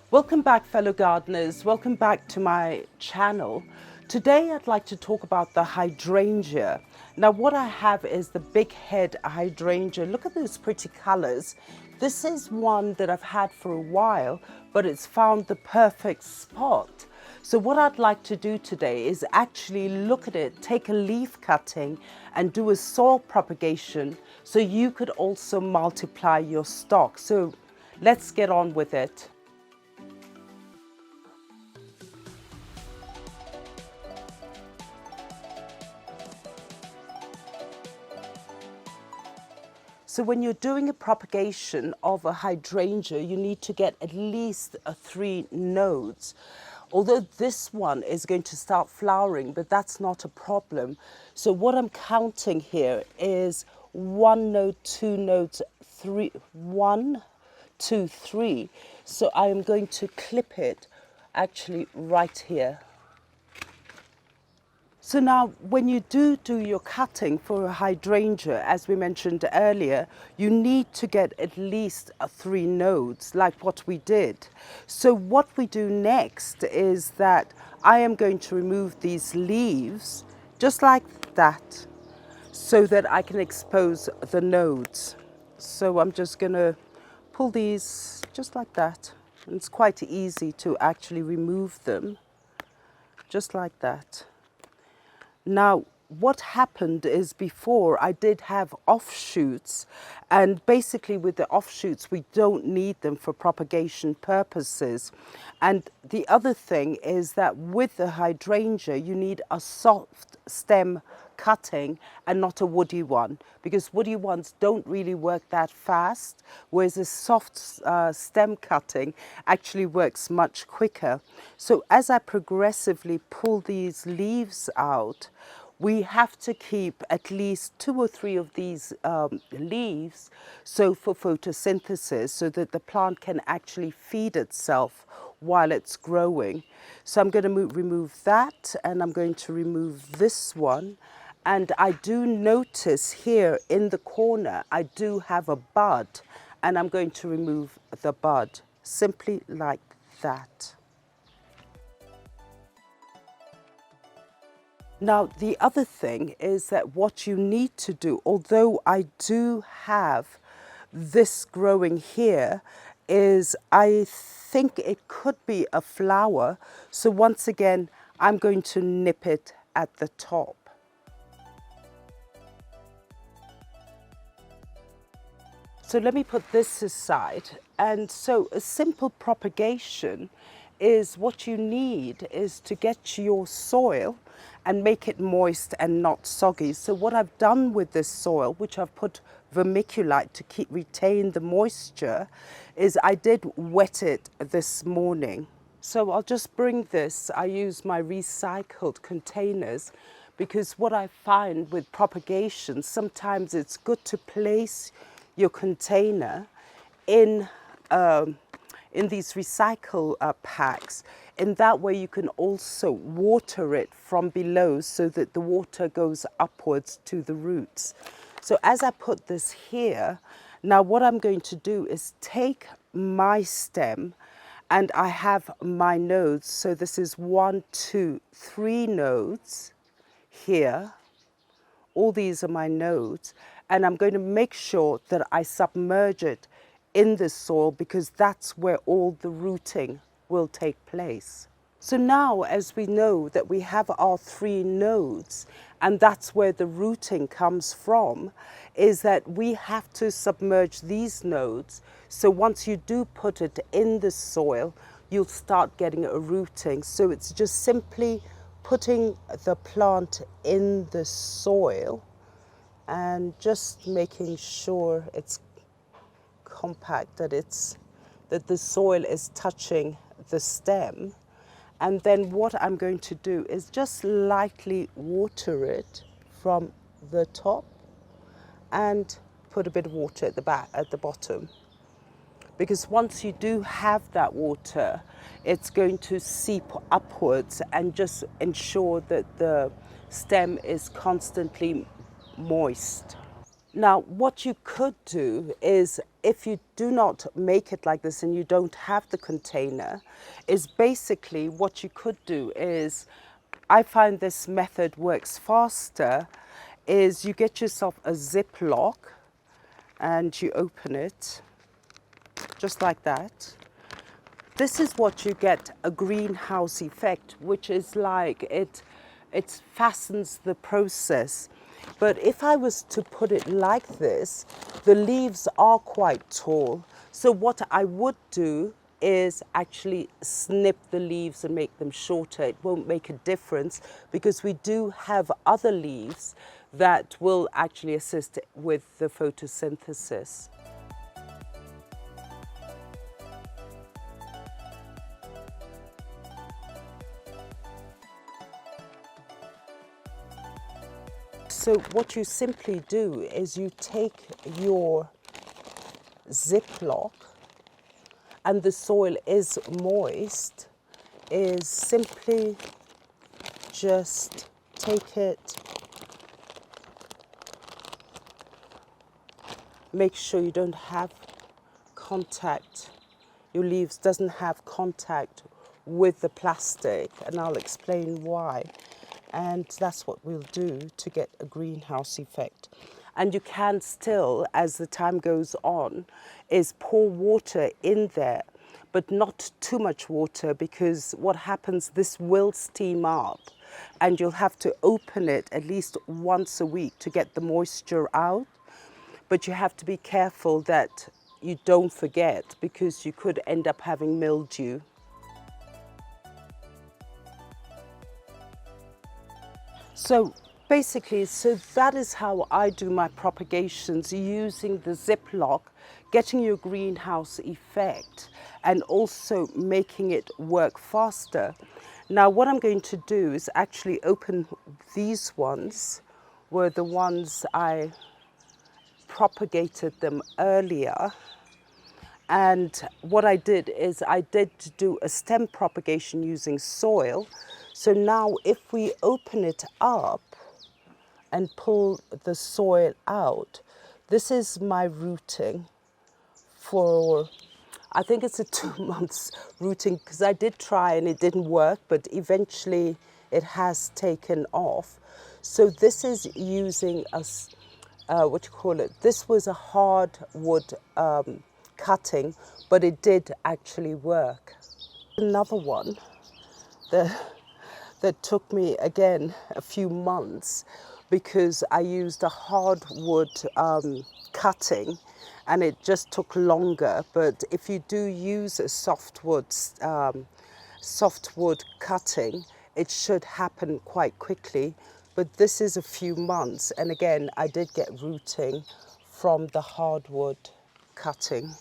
Welcome back, fellow gardeners. Welcome back to my channel. Today I'd like to talk about the hydrangea. Now what I have is the big head hydrangea. Look at those pretty colors. This is one that I've had for a while, but it's found the perfect spot. So what I'd like to do today is actually look at it, take a leaf cutting and do a soil propagation so you could also multiply your stock. So let's get on with it. So when you're doing a propagation of a hydrangea, you need to get at least 3 nodes. Although this one is going to start flowering, but that's not a problem. So what I'm counting here is 1 node, 2 nodes, 3, 1, 2, 3. So I am going to clip it actually right here. So now when you do your cutting for a hydrangea, as we mentioned earlier, you need to get at least 3 nodes like what we did. So what we do next is that I am going to remove these leaves just like that so that I can expose the nodes. So I'm just going to pull these just like that. And it's quite easy to actually remove them just like that. Now, what happened is before I did have offshoots, and basically with the offshoots, we don't need them for propagation purposes. And the other thing is that with the hydrangea, you need a soft stem cutting and not a woody one, because woody ones don't really work that fast, whereas a soft stem cutting actually works much quicker. So as I progressively pull these leaves out, we have to keep at least 2 or 3 of these leaves so for photosynthesis, so that the plant can actually feed itself while it's growing. So I'm going to remove that, and I'm going to remove this one. And I do notice here in the corner, I do have a bud, and I'm going to remove the bud simply like that. Now, the other thing is that what you need to do, although I do have this growing here, is I think it could be a flower. So once again, I'm going to nip it at the top. So let me put this aside. And so a simple propagation is what you need is to get your soil and make it moist and not soggy. So what I've done with this soil, which I've put vermiculite to retain the moisture, is I did wet it this morning. So I'll just bring this, I use my recycled containers, because what I find with propagation, sometimes it's good to place your container in these recycle packs. In that way you can also water it from below so that the water goes upwards to the roots. So as I put this here, now what I'm going to do is take my stem, and I have my nodes. So this is 1, 2, 3 nodes here. All these are my nodes, and I'm going to make sure that I submerge it in the soil, because that's where all the rooting will take place. So now, as we know that we have our 3 nodes, and that's where the rooting comes from, is that we have to submerge these nodes. So once you do put it in the soil, you'll start getting a rooting. So it's just simply putting the plant in the soil and just making sure it's compact, that the soil is touching the stem. And then what I'm going to do is just lightly water it from the top and put a bit of water at the bottom. Because once you do have that water, it's going to seep upwards and just ensure that the stem is constantly moist. Now, what you could do is, if you do not make it like this and you don't have the container, is basically what you could do is, I find this method works faster, is you get yourself a Ziploc and you open it just like that. This is what you get, a greenhouse effect, which is like it fastens the process. But if I was to put it like this, the leaves are quite tall. So what I would do is actually snip the leaves and make them shorter. It won't make a difference because we do have other leaves that will actually assist with the photosynthesis. So what you simply do is you take your Ziploc, and the soil is moist, is simply just take it, make sure you don't have contact, your leaves doesn't have contact with the plastic, and I'll explain why. And that's what we'll do to get a greenhouse effect. And you can still, as the time goes on, is pour water in there, but not too much water, because what happens, this will steam up and you'll have to open it at least once a week to get the moisture out. But you have to be careful that you don't forget, because you could end up having mildew. So basically, so that is how I do my propagations, using the Ziploc, getting your greenhouse effect and also making it work faster. Now what I'm going to do is actually open these ones, were the ones I propagated them earlier. And what I did is I did do a stem propagation using soil. So now if we open it up and pull the soil out, this is my rooting for, I think it's a 2 months rooting, because I did try and it didn't work, but eventually it has taken off. So this is using a, what do you call it? This was a hardwood cutting, but it did actually work. Another one that took me again a few months, because I used a hardwood cutting and it just took longer. But if you do use a softwood cutting, it should happen quite quickly. But this is a few months, and again I did get rooting from the hardwood cutting.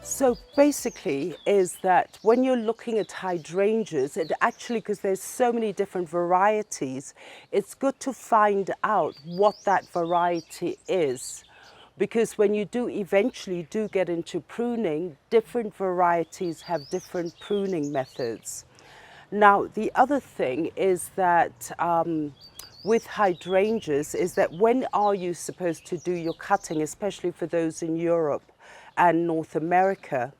So basically is that when you're looking at hydrangeas, it actually, because there's so many different varieties, it's good to find out what that variety is. Because when you do eventually do get into pruning, different varieties have different pruning methods. Now, the other thing is that with hydrangeas is that when are you supposed to do your cutting, especially for those in Europe and North America?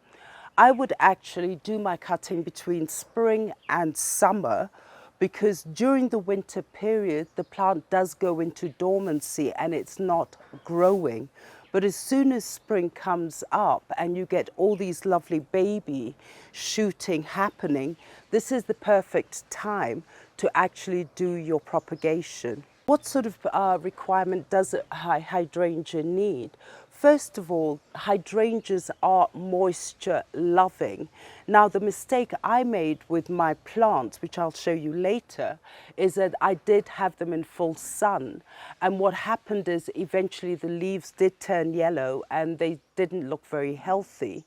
I would actually do my cutting between spring and summer, because during the winter period, the plant does go into dormancy and it's not growing. But as soon as spring comes up and you get all these lovely baby shooting happening, this is the perfect time to actually do your propagation. What sort of requirement does a hydrangea need? First of all, hydrangeas are moisture loving. Now, the mistake I made with my plants, which I'll show you later, is that I did have them in full sun. And what happened is eventually the leaves did turn yellow and they didn't look very healthy.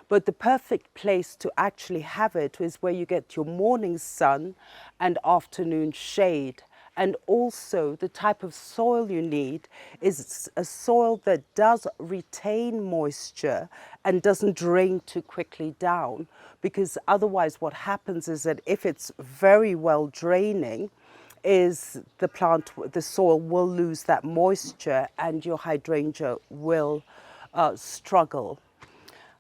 But the perfect place to actually have it is where you get your morning sun and afternoon shade. And also the type of soil you need is a soil that does retain moisture and doesn't drain too quickly down, because otherwise what happens is that if it's very well draining, is the soil will lose that moisture and your hydrangea will struggle.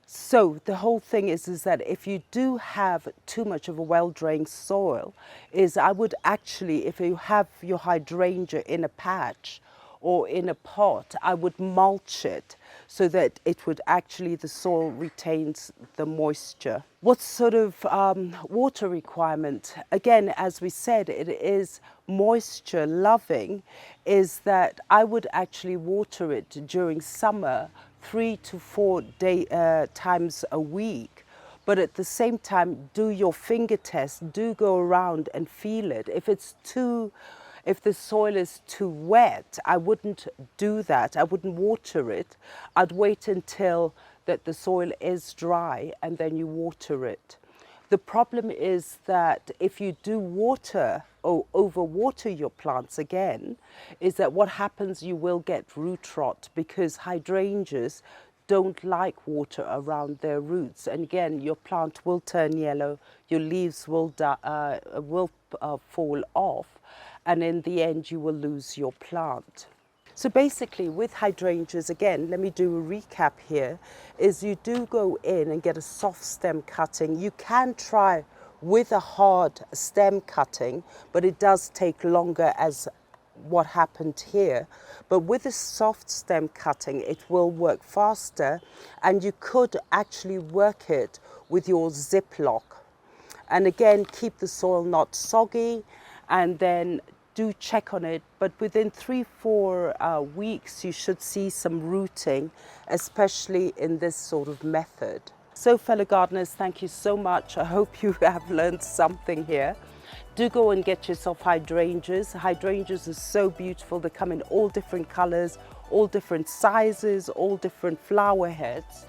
So the whole thing is that if you do have too much of a well-drained soil, is I would actually, if you have your hydrangea in a patch or in a pot, I would mulch it so that it would actually, the soil retains the moisture. What sort of water requirement? Again, as we said, it is moisture loving, is that I would actually water it during summer 3 to 4 times a week. But at the same time, do your finger test, do go around and feel it. If the soil is too wet, I wouldn't do that. I wouldn't water it. I'd wait until that the soil is dry and then you water it. The problem is that if you do water or overwater your plants again, is that what happens, you will get root rot, because hydrangeas don't like water around their roots. And again, your plant will turn yellow, your leaves will fall off, and in the end you will lose your plant. So basically with hydrangeas, again, let me do a recap here, is you do go in and get a soft stem cutting. You can try with a hard stem cutting, but it does take longer, as what happened here. But with a soft stem cutting, it will work faster, and you could actually work it with your Ziploc. And again, keep the soil not soggy, and then do check on it, but within 3-4 weeks you should see some rooting, especially in this sort of method. So fellow gardeners, thank you so much. I hope you have learned something here. Do go and get yourself hydrangeas. Hydrangeas are so beautiful. They come in all different colors, all different sizes, all different flower heads.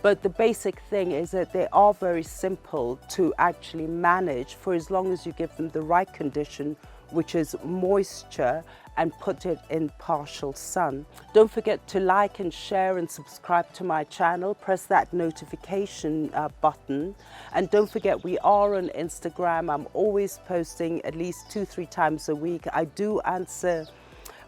But the basic thing is that they are very simple to actually manage, for as long as you give them the right condition, which is moisture, and put it in partial sun. Don't forget to like and share and subscribe to my channel. Press that notification button. And don't forget, we are on Instagram. I'm always posting at least 2-3 times a week. I do answer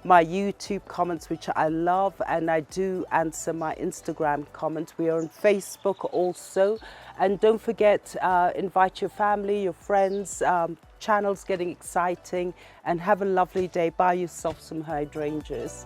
my YouTube comments, which I love, and I do answer my Instagram comments. We are on Facebook also. And don't forget, invite your family, your friends. Channel's getting exciting, and have a lovely day. Buy yourself some hydrangeas.